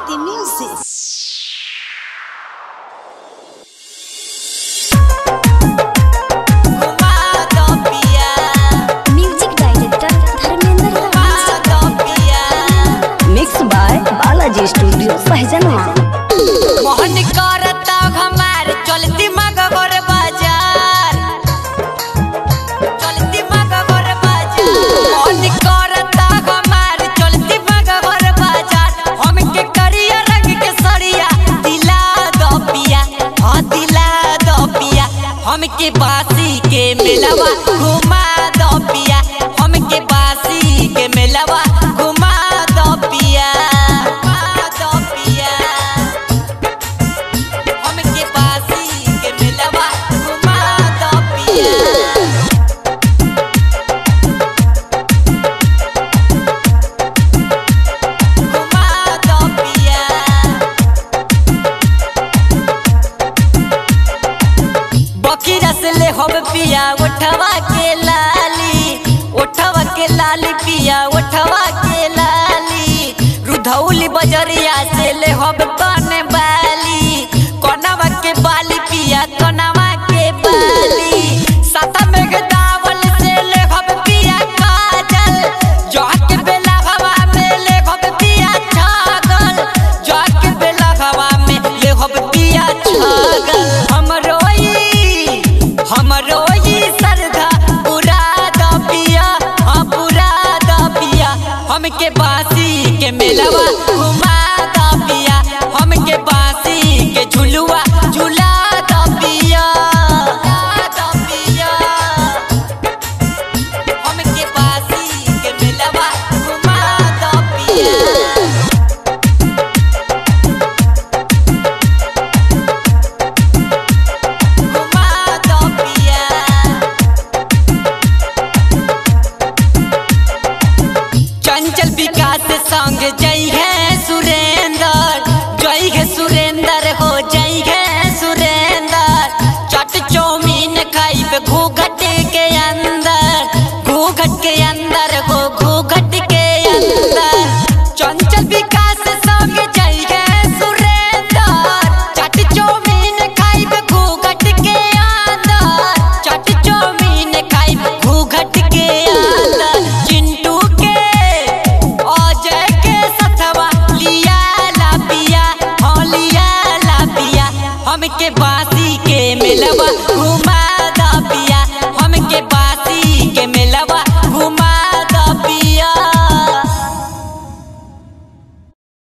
Bharati Music. Music director Dharmendra Mixed by Balaji Studio Sahjanwa. Mohan करता हमार चलती मगवर बाजार, चलती मगवर बाजार। मोहन करता हमार चलती मगवर बाजार। हमके करिया रंग के सरिया दिला दो पिया, हाँ दिला दो पिया। हमके बासी के मेलवा घुमा दो पिया, हमके बासी के मेलवा घुमा दो पिया। पिया उठवा के लाली, उठवा के लाली पिया उठवा के लाली। रुधौली बजरिया से ले हब कन बाली, कनवा के बाली पिया कनवा के बाली। साता में दावल से ले हब पिया काजल, जाके बेला हवा में ले हब पिया छागल, जाके बेला हवा में ले हब पिया छागल। हमरो सरधा पूरा द पिया, हाँ पूरा द पिया। हमके बासी के मेलवा घुमा द पिया, हमके बासी के झुलुआ झुला द पिया, हमके बासी के मेलवा घुमा द पिया। चंचल विकास संग जय है सुरेंद्र, जय है सुरेंद्र हो जय है सुरेंद्र। चट चौमीन खाइब घूघट के अंदर, घूघट के अंदर हो घूघट के अंदर। चंचल विकास संग जय है सुरेंद्र, चट चौमीन खाइब घूघट के अंदर, चट चौमीन खाइब घूघट के अंदर। चिंटू के हमके बासी के मेलवा